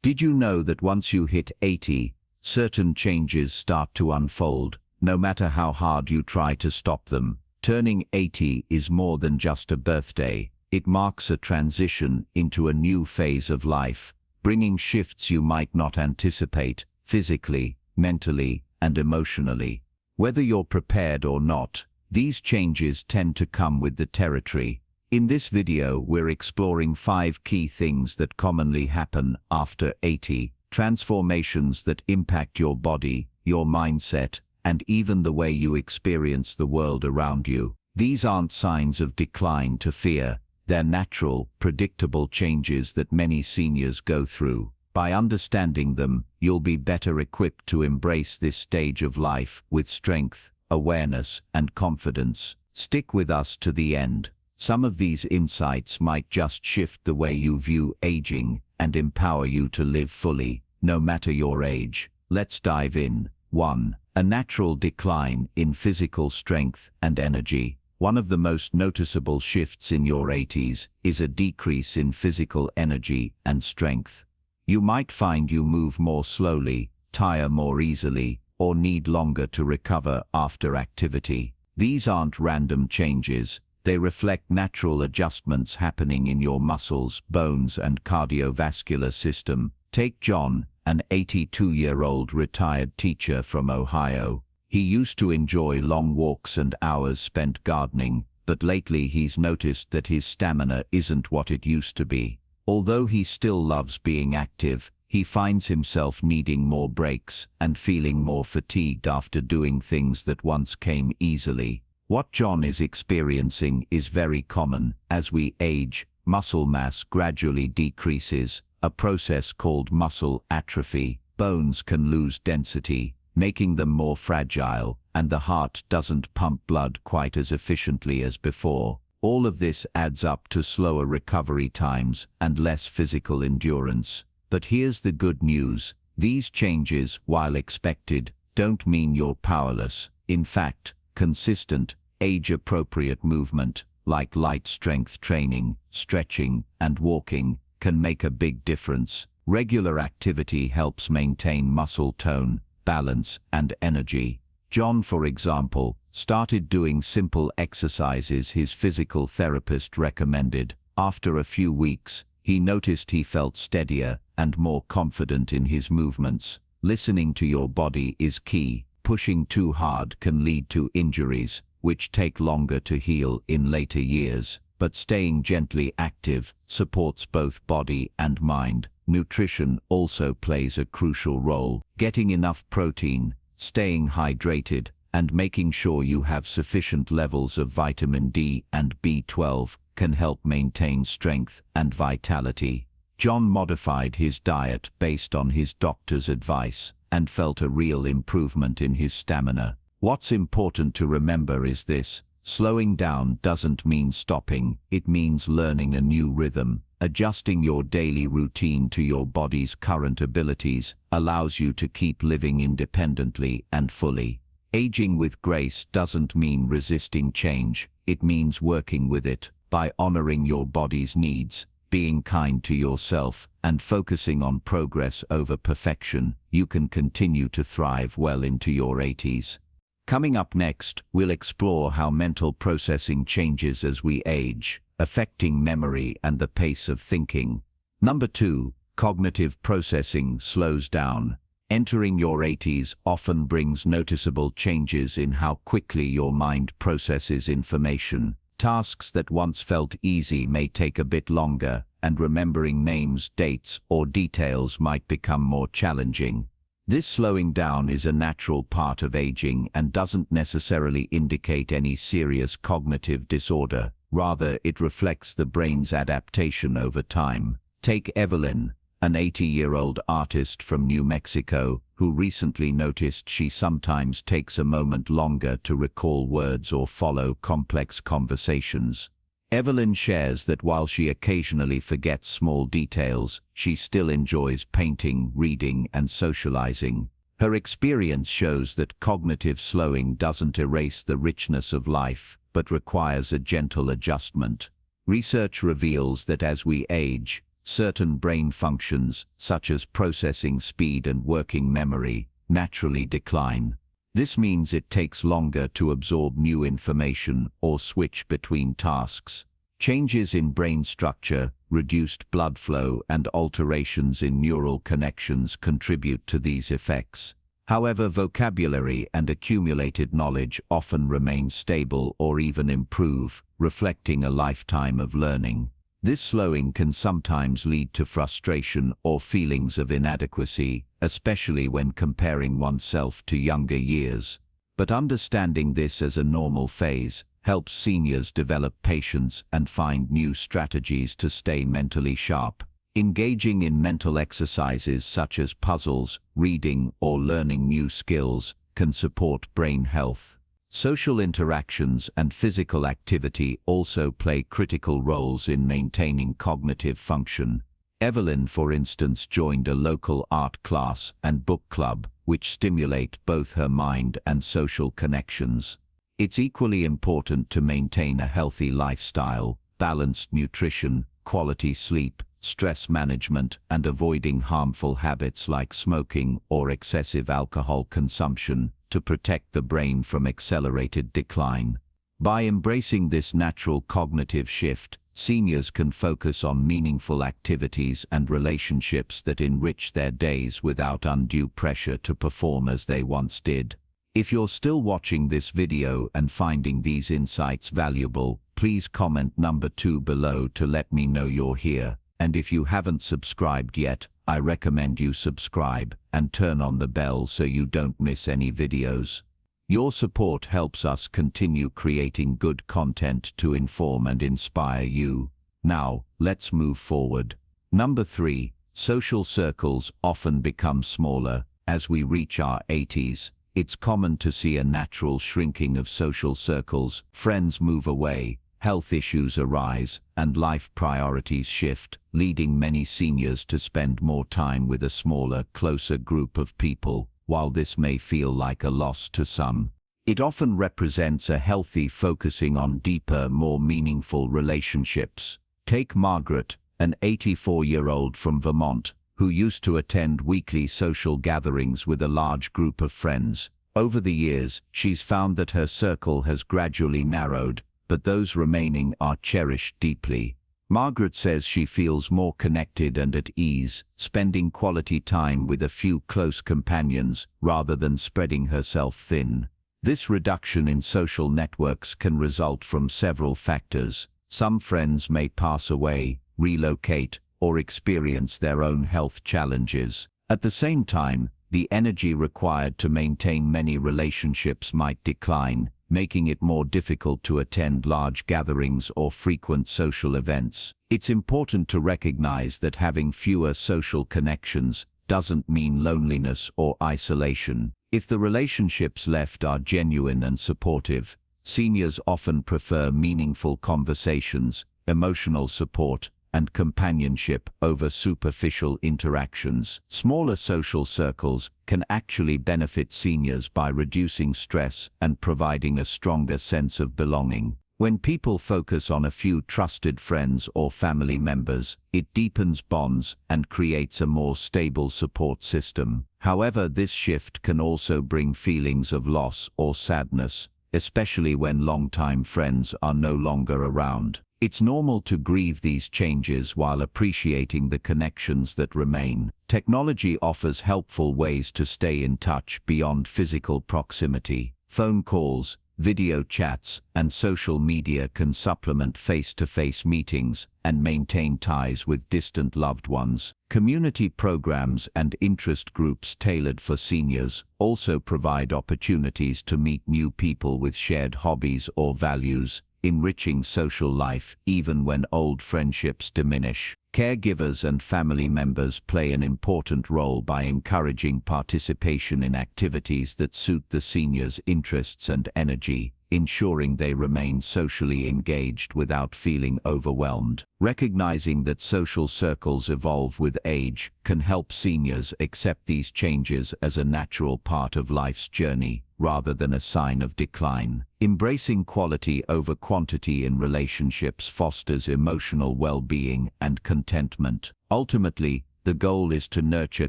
Did you know that once you hit 80, certain changes start to unfold, no matter how hard you try to stop them? Turning 80 is more than just a birthday. It marks a transition into a new phase of life, bringing shifts you might not anticipate, physically, mentally, and emotionally. Whether you're prepared or not, these changes tend to come with the territory. In this video, we're exploring 5 key things that commonly happen after 80, transformations that impact your body, your mindset, and even the way you experience the world around you. These aren't signs of decline to fear. They're natural, predictable changes that many seniors go through. By understanding them, you'll be better equipped to embrace this stage of life with strength, awareness, and confidence. Stick with us to the end. Some of these insights might just shift the way you view aging and empower you to live fully, no matter your age. Let's dive in. 1. A natural decline in physical strength and energy. One of the most noticeable shifts in your 80s is a decrease in physical energy and strength. You might find you move more slowly, tire more easily, or need longer to recover after activity. These aren't random changes. They reflect natural adjustments happening in your muscles, bones, and cardiovascular system. Take John, an 82-year-old retired teacher from Ohio. He used to enjoy long walks and hours spent gardening, but lately he's noticed that his stamina isn't what it used to be. Although he still loves being active, he finds himself needing more breaks and feeling more fatigued after doing things that once came easily. What John is experiencing is very common. As we age, muscle mass gradually decreases, a process called muscle atrophy. Bones can lose density, making them more fragile, and the heart doesn't pump blood quite as efficiently as before. All of this adds up to slower recovery times and less physical endurance. But here's the good news. These changes, while expected, don't mean you're powerless. In fact, consistent, age-appropriate movement, like light strength training, stretching, and walking, can make a big difference. Regular activity helps maintain muscle tone, balance, and energy. John, for example, started doing simple exercises his physical therapist recommended. After a few weeks, he noticed he felt steadier and more confident in his movements. Listening to your body is key. Pushing too hard can lead to injuries, which take longer to heal in later years. But staying gently active supports both body and mind. Nutrition also plays a crucial role. Getting enough protein, staying hydrated, and making sure you have sufficient levels of vitamin D and B12 can help maintain strength and vitality. John modified his diet based on his doctor's advice and felt a real improvement in his stamina. What's important to remember is this: slowing down doesn't mean stopping, it means learning a new rhythm. Adjusting your daily routine to your body's current abilities allows you to keep living independently and fully. Aging with grace doesn't mean resisting change, it means working with it. By honoring your body's needs, being kind to yourself, and focusing on progress over perfection, you can continue to thrive well into your 80s. Coming up next, we'll explore how mental processing changes as we age, affecting memory and the pace of thinking. Number 2, cognitive processing slows down. Entering your 80s often brings noticeable changes in how quickly your mind processes information. Tasks that once felt easy may take a bit longer, and remembering names, dates, or details might become more challenging. This slowing down is a natural part of aging and doesn't necessarily indicate any serious cognitive disorder. Rather, it reflects the brain's adaptation over time. Take Evelyn, an 80-year-old artist from New Mexico, who recently noticed she sometimes takes a moment longer to recall words or follow complex conversations. Evelyn shares that while she occasionally forgets small details, she still enjoys painting, reading, and socializing. Her experience shows that cognitive slowing doesn't erase the richness of life, but requires a gentle adjustment. Research reveals that as we age, certain brain functions, such as processing speed and working memory, naturally decline. This means it takes longer to absorb new information or switch between tasks. Changes in brain structure, reduced blood flow, and alterations in neural connections contribute to these effects. However, vocabulary and accumulated knowledge often remain stable or even improve, reflecting a lifetime of learning. This slowing can sometimes lead to frustration or feelings of inadequacy, especially when comparing oneself to younger years. But understanding this as a normal phase helps seniors develop patience and find new strategies to stay mentally sharp. Engaging in mental exercises such as puzzles, reading, or learning new skills can support brain health. Social interactions and physical activity also play critical roles in maintaining cognitive function. Evelyn, for instance, joined a local art class and book club, which stimulate both her mind and social connections. It's equally important to maintain a healthy lifestyle, balanced nutrition, quality sleep, stress management, and avoiding harmful habits like smoking or excessive alcohol consumption to protect the brain from accelerated decline. By embracing this natural cognitive shift, seniors can focus on meaningful activities and relationships that enrich their days without undue pressure to perform as they once did. If you're still watching this video and finding these insights valuable, please comment number 2 below to let me know you're here. And if you haven't subscribed yet, I recommend you subscribe and turn on the bell so you don't miss any videos. Your support helps us continue creating good content to inform and inspire you. Now, let's move forward. Number 3. Social circles often become smaller. As we reach our 80s, it's common to see a natural shrinking of social circles. Friends move away, health issues arise, and life priorities shift, leading many seniors to spend more time with a smaller, closer group of people. While this may feel like a loss to some, it often represents a healthy focusing on deeper, more meaningful relationships. Take Margaret, an 84-year-old from Vermont, who used to attend weekly social gatherings with a large group of friends. Over the years, she's found that her circle has gradually narrowed, but those remaining are cherished deeply. Margaret says she feels more connected and at ease, spending quality time with a few close companions rather than spreading herself thin. This reduction in social networks can result from several factors. Some friends may pass away, relocate, or experience their own health challenges. At the same time, the energy required to maintain many relationships might decline, making it more difficult to attend large gatherings or frequent social events. It's important to recognize that having fewer social connections doesn't mean loneliness or isolation. If the relationships left are genuine and supportive, seniors often prefer meaningful conversations, emotional support, and companionship over superficial interactions. Smaller social circles can actually benefit seniors by reducing stress and providing a stronger sense of belonging. When people focus on a few trusted friends or family members, it deepens bonds and creates a more stable support system. However, this shift can also bring feelings of loss or sadness, especially when longtime friends are no longer around. It's normal to grieve these changes while appreciating the connections that remain. Technology offers helpful ways to stay in touch beyond physical proximity. Phone calls, video chats, and social media can supplement face-to-face meetings and maintain ties with distant loved ones. Community programs and interest groups tailored for seniors also provide opportunities to meet new people with shared hobbies or values, enriching social life even when old friendships diminish. Caregivers and family members play an important role by encouraging participation in activities that suit the senior's interests and energy. ensuring they remain socially engaged without feeling overwhelmed. Recognizing that social circles evolve with age can help seniors accept these changes as a natural part of life's journey, rather than a sign of decline. Embracing quality over quantity in relationships fosters emotional well-being and contentment. Ultimately, the goal is to nurture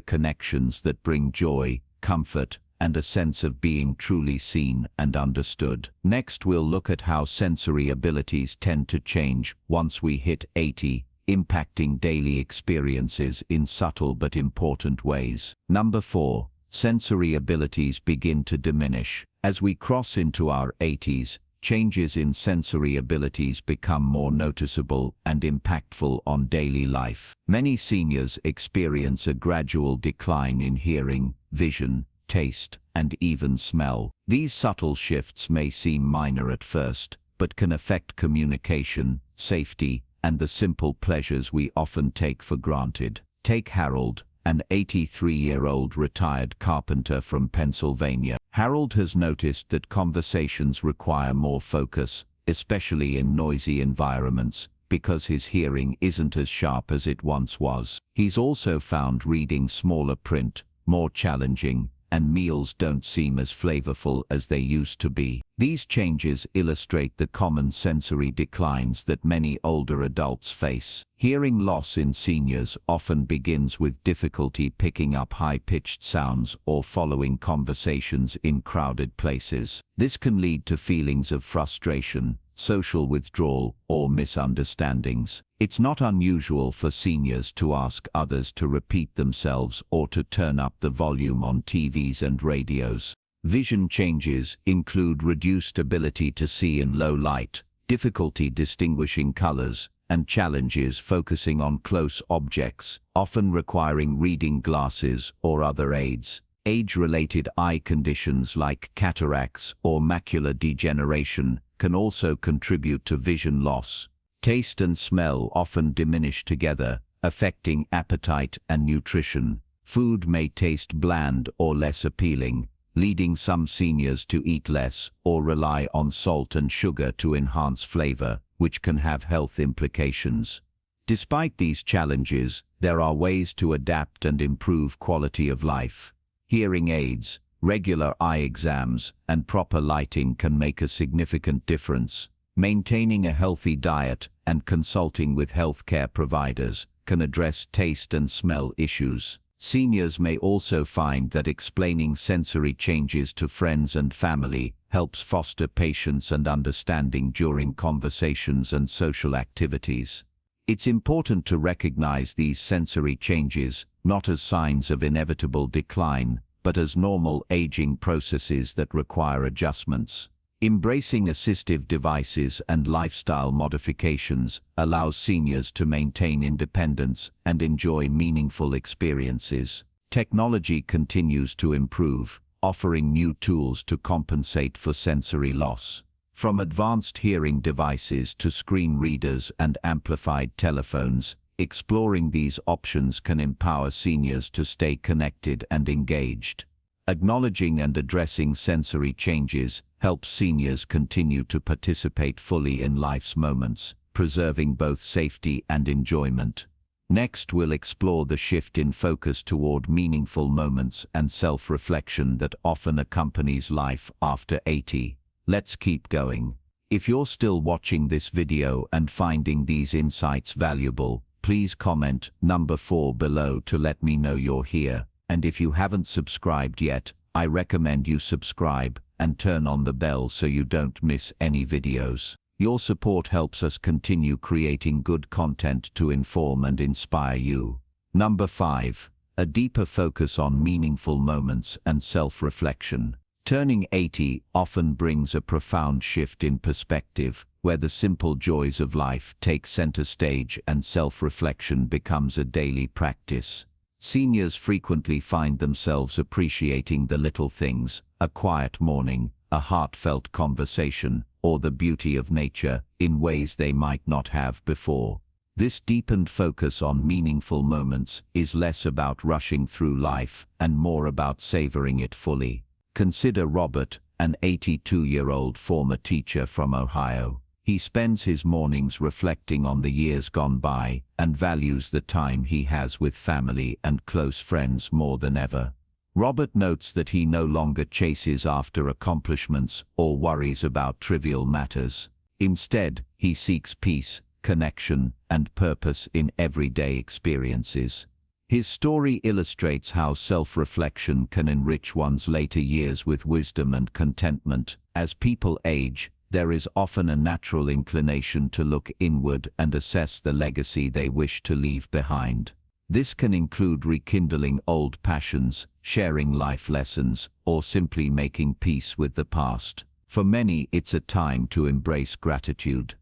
connections that bring joy, comfort, and a sense of being truly seen and understood. Next, we'll look at how sensory abilities tend to change once we hit 80, impacting daily experiences in subtle but important ways. Number 4. Sensory abilities begin to diminish. As we cross into our 80s, changes in sensory abilities become more noticeable and impactful on daily life. Many seniors experience a gradual decline in hearing, vision, taste, and even smell. These subtle shifts may seem minor at first, but can affect communication, safety, and the simple pleasures we often take for granted. Take Harold, an 83-year-old retired carpenter from Pennsylvania. Harold has noticed that conversations require more focus, especially in noisy environments, because his hearing isn't as sharp as it once was. He's also found reading smaller print more challenging, and meals don't seem as flavorful as they used to be. These changes illustrate the common sensory declines that many older adults face. Hearing loss in seniors often begins with difficulty picking up high-pitched sounds or following conversations in crowded places. This can lead to feelings of frustration, social withdrawal, or misunderstandings. It's not unusual for seniors to ask others to repeat themselves or to turn up the volume on TVs and radios. Vision changes include reduced ability to see in low light, difficulty distinguishing colors, and challenges focusing on close objects, often requiring reading glasses or other aids. Age-related eye conditions like cataracts or macular degeneration can also contribute to vision loss. Taste and smell often diminish together, affecting appetite and nutrition. Food may taste bland or less appealing, leading some seniors to eat less or rely on salt and sugar to enhance flavor, which can have health implications. Despite these challenges, there are ways to adapt and improve quality of life. Hearing aids, regular eye exams, and proper lighting can make a significant difference. Maintaining a healthy diet and consulting with healthcare providers can address taste and smell issues. Seniors may also find that explaining sensory changes to friends and family helps foster patience and understanding during conversations and social activities. It's important to recognize these sensory changes not as signs of inevitable decline, but as normal aging processes that require adjustments. Embracing assistive devices and lifestyle modifications allows seniors to maintain independence and enjoy meaningful experiences. Technology continues to improve, offering new tools to compensate for sensory loss. From advanced hearing devices to screen readers and amplified telephones, exploring these options can empower seniors to stay connected and engaged. Acknowledging and addressing sensory changes helps seniors continue to participate fully in life's moments, preserving both safety and enjoyment. Next, we'll explore the shift in focus toward meaningful moments and self-reflection that often accompanies life after 80. Let's keep going. If you're still watching this video and finding these insights valuable, please comment number 4 below to let me know you're here. And if you haven't subscribed yet, I recommend you subscribe and turn on the bell so you don't miss any videos. Your support helps us continue creating good content to inform and inspire you. Number 5. A deeper focus on meaningful moments and self-reflection. Turning 80 often brings a profound shift in perspective, where the simple joys of life take center stage and self-reflection becomes a daily practice. Seniors frequently find themselves appreciating the little things, a quiet morning, a heartfelt conversation, or the beauty of nature, in ways they might not have before. This deepened focus on meaningful moments is less about rushing through life and more about savoring it fully. Consider Robert, an 82-year-old former teacher from Ohio. He spends his mornings reflecting on the years gone by and values the time he has with family and close friends more than ever. Robert notes that he no longer chases after accomplishments or worries about trivial matters. Instead, he seeks peace, connection, and purpose in everyday experiences. His story illustrates how self-reflection can enrich one's later years with wisdom and contentment. As people age, there is often a natural inclination to look inward and assess the legacy they wish to leave behind. This can include rekindling old passions, sharing life lessons, or simply making peace with the past. For many, it's a time to embrace gratitude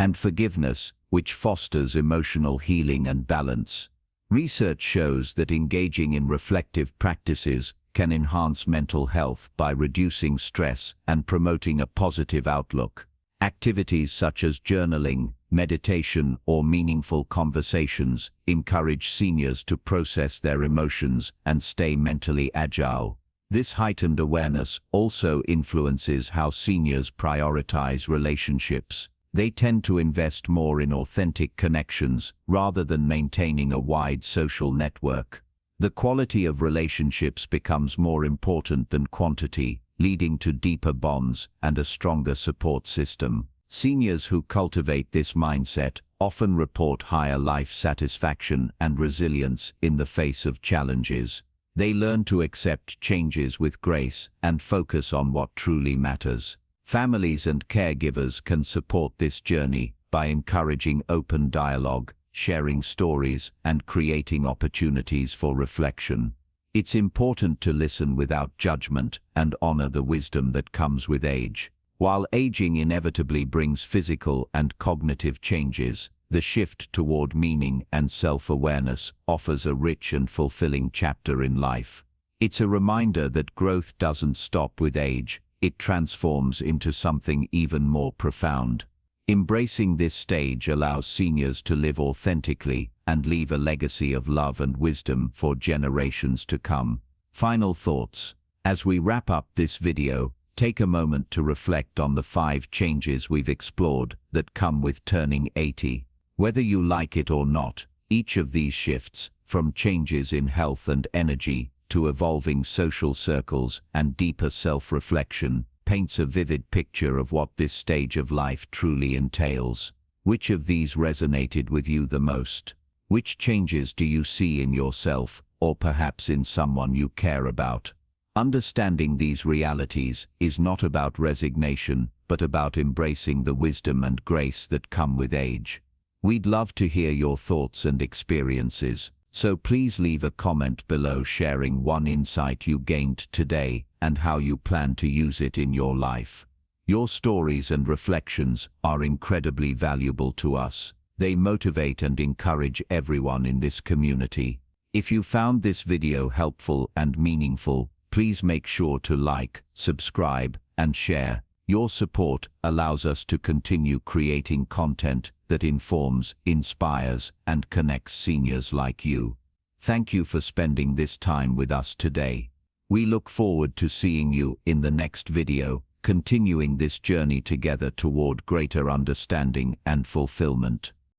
and forgiveness, which fosters emotional healing and balance. Research shows that engaging in reflective practices can enhance mental health by reducing stress and promoting a positive outlook. Activities such as journaling, meditation, or meaningful conversations encourage seniors to process their emotions and stay mentally agile. This heightened awareness also influences how seniors prioritize relationships. They tend to invest more in authentic connections rather than maintaining a wide social network. The quality of relationships becomes more important than quantity, leading to deeper bonds and a stronger support system. Seniors who cultivate this mindset often report higher life satisfaction and resilience in the face of challenges. They learn to accept changes with grace and focus on what truly matters. Families and caregivers can support this journey by encouraging open dialogue, sharing stories, and creating opportunities for reflection. It's important to listen without judgment and honor the wisdom that comes with age. While aging inevitably brings physical and cognitive changes, the shift toward meaning and self-awareness offers a rich and fulfilling chapter in life. It's a reminder that growth doesn't stop with age. It transforms into something even more profound. Embracing this stage allows seniors to live authentically and leave a legacy of love and wisdom for generations to come. Final thoughts. As we wrap up this video, take a moment to reflect on the 5 changes we've explored that come with turning 80. Whether you like it or not, each of these shifts, from changes in health and energy to evolving social circles and deeper self-reflection, paints a vivid picture of what this stage of life truly entails. Which of these resonated with you the most? Which changes do you see in yourself, or perhaps in someone you care about? Understanding these realities is not about resignation, but about embracing the wisdom and grace that come with age. We'd love to hear your thoughts and experiences, so please leave a comment below sharing one insight you gained today and how you plan to use it in your life. Your stories and reflections are incredibly valuable to us. They motivate and encourage everyone in this community. If you found this video helpful and meaningful, please make sure to like, subscribe, and share. Your support allows us to continue creating content that informs, inspires, and connects seniors like you. Thank you for spending this time with us today. We look forward to seeing you in the next video, continuing this journey together toward greater understanding and fulfillment.